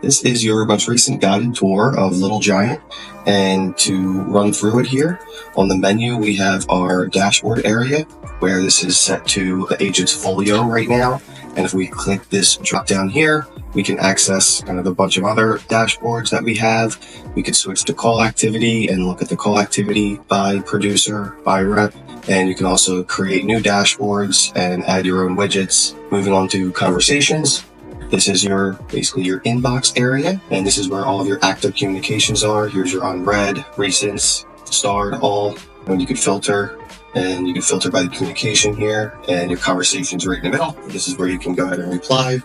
This is your most recent guided tour of Little Giant, and to run through it here, on the menu we have our dashboard area, where this is set to the agent's folio right now, and if we click this drop down here, we can access kind of a bunch of other dashboards that we have. We could switch to call activity and look at the call activity by producer, by rep, and you can also create new dashboards and add your own widgets. Moving on to conversations. This is basically your inbox area, and this is where all of your active communications are. Here's your unread, recents, starred, all, and you can filter, and you can filter by the communication here, and your conversations right in the middle. This is where you can go ahead and reply.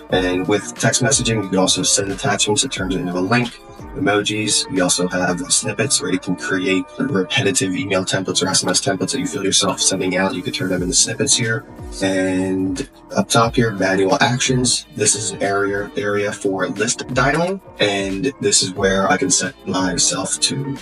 And with text messaging, you can also send attachments. It turns it into a link. Emojis. We also have snippets where you can create repetitive email templates or SMS templates that you feel yourself sending out. You could turn them into snippets here. And up top here, manual actions. This is an area for list dialing. And this is where I can set myself to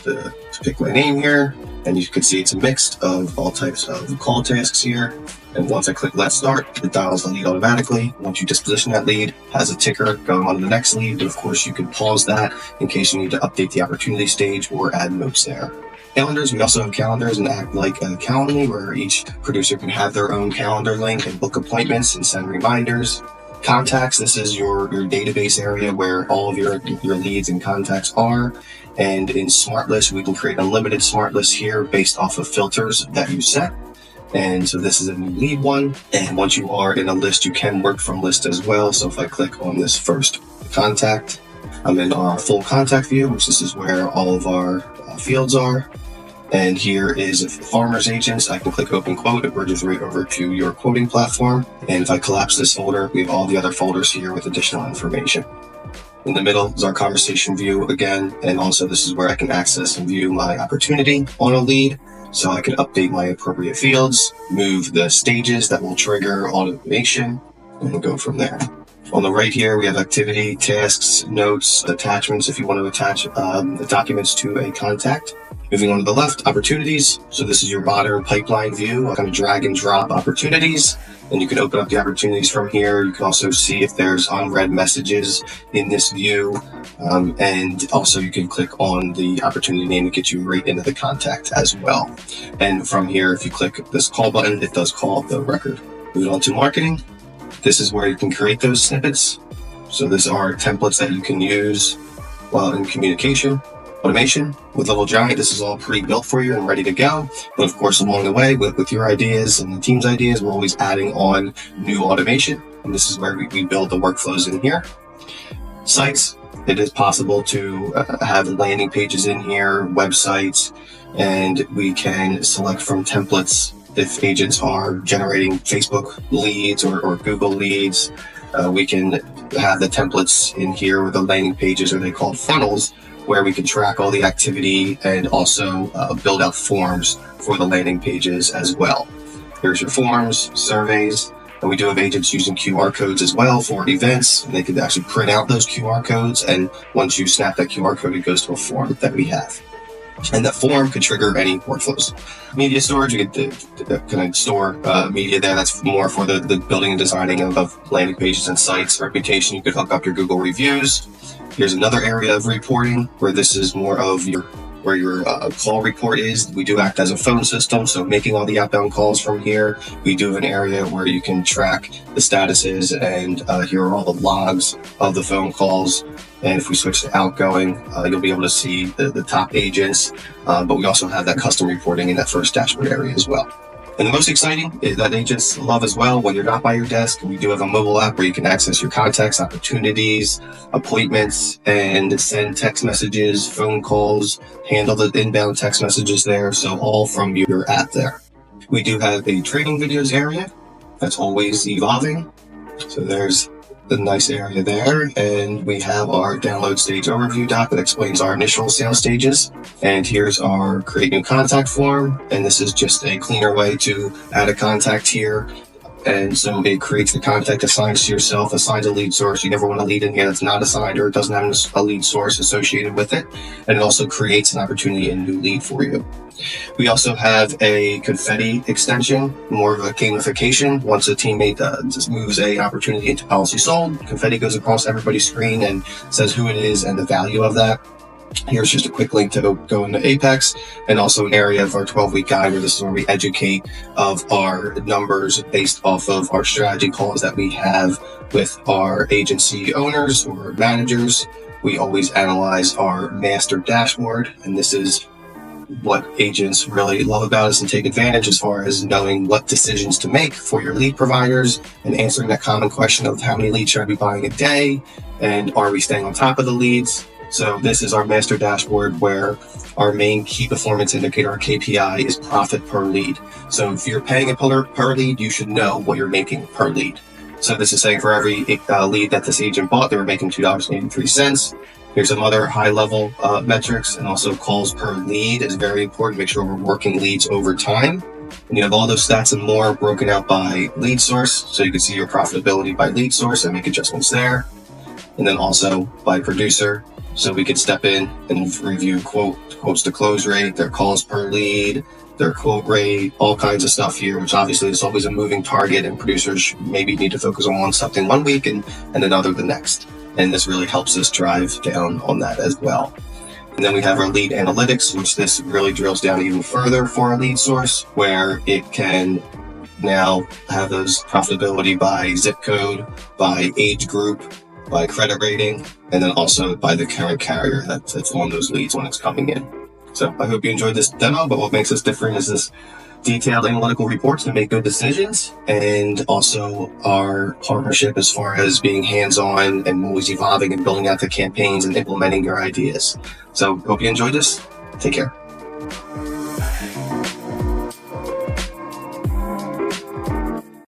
pick my name here. And you can see it's a mix of all types of call tasks here. And once I click Let's Start, it dials the lead automatically. Once you disposition that lead, has a ticker going on to the next lead. But of course, you can pause that in case you need to update the opportunity stage or add notes there. Calendars, we also have calendars and act like a Calendly, where each producer can have their own calendar link and book appointments and send reminders. Contacts, this is your database area where all of your leads and contacts are. And in Smart List, we can create unlimited Smart Lists here based off of filters that you set. And so this is a new lead one. And once you are in a list, you can work from list as well. So if I click on this first contact, I'm in our full contact view, which this is where all of our fields are. And here is farmers agents. I can click open quote. It bridges right over to your quoting platform. And if I collapse this folder, we have all the other folders here with additional information. In the middle is our conversation view again. And also this is where I can access and view my opportunity on a lead. So I can update my appropriate fields, move the stages that will trigger automation, and we'll go from there. On the right here, we have activity, tasks, notes, attachments if you want to attach the documents to a contact. Moving on to the left, opportunities. So this is your modern pipeline view. I kind of drag and drop opportunities, and you can open up the opportunities from here. You can also see if there's unread messages in this view. And also you can click on the opportunity name to get you right into the contact as well. And from here, if you click this call button, it does call the record. Moving on to marketing. This is where you can create those snippets. So these are templates that you can use while in communication. Automation with Little Giant, this is all pre-built for you and ready to go. But of course, along the way, with your ideas and the team's ideas, we're always adding on new automation. And this is where we build the workflows in here. Sites, it is possible to have landing pages in here, websites, and we can select from templates if agents are generating Facebook leads or Google leads. We can have the templates in here with the landing pages, or they called funnels, where we can track all the activity and also build out forms for the landing pages as well. Here's your forms, surveys, and we do have agents using QR codes as well for events. And they can actually print out those QR codes, and once you snap that QR code, it goes to a form that we have. And that form could trigger any workflows. Media storage, you can kind of store media there. That's more for the building and designing of landing pages and sites. Reputation, you could hook up your Google reviews. Here's another area of reporting where this is more of where your call report is. We do act as a phone system, so making all the outbound calls from here. We do have an area where you can track the statuses, and here are all the logs of the phone calls. And if we switch to outgoing, you'll be able to see the top agents, but we also have that custom reporting in that first dashboard area as well. And the most exciting is that agents love as well, when you're not by your desk, we do have a mobile app where you can access your contacts, opportunities, appointments, and send text messages, phone calls, handle the inbound text messages there. So all from your app there. We do have a training videos area that's always evolving. So there's the nice area there, and we have our download stage overview doc that explains our initial sales stages. And here's our create new contact form, and this is just a cleaner way to add a contact here And so it creates the contact assigned to yourself, assigns a lead source. You never want a lead in here that's not assigned or it doesn't have a lead source associated with it. And it also creates an opportunity and new lead for you. We also have a confetti extension, more of a gamification. Once a teammate just moves a opportunity into policy sold, confetti goes across everybody's screen and says who it is and the value of that. Here's just a quick link to go into Apex, and also an area of our 12-week guide where this is where we educate of our numbers based off of our strategy calls that we have with our agency owners or managers. We always analyze our master dashboard, and this is what agents really love about us and take advantage as far as knowing what decisions to make for your lead providers and answering that common question of how many leads should I be buying a day and are we staying on top of the leads. So this is our master dashboard where our main key performance indicator, our KPI, is profit per lead. So if you're paying a per lead, you should know what you're making per lead. So this is saying for every lead that this agent bought, they were making $2.83. Here's some other high-level metrics, and also calls per lead is very important. Make sure we're working leads over time. And you have all those stats and more broken out by lead source, so you can see your profitability by lead source and make adjustments there. And then also by producer, so we could step in and review quotes to close rate, their calls per lead, their quote rate, all kinds of stuff here, which obviously is always a moving target, and producers maybe need to focus on something one week and another the next. And this really helps us drive down on that as well. And then we have our lead analytics, which this really drills down even further for our lead source, where it can now have those profitability by zip code, by age group, by credit rating, and then also by the current carrier that's on those leads when it's coming in. So I hope you enjoyed this demo, but what makes us different is this detailed analytical reports to make good decisions, and also our partnership as far as being hands-on and always evolving and building out the campaigns and implementing your ideas. So hope you enjoyed this. Take care.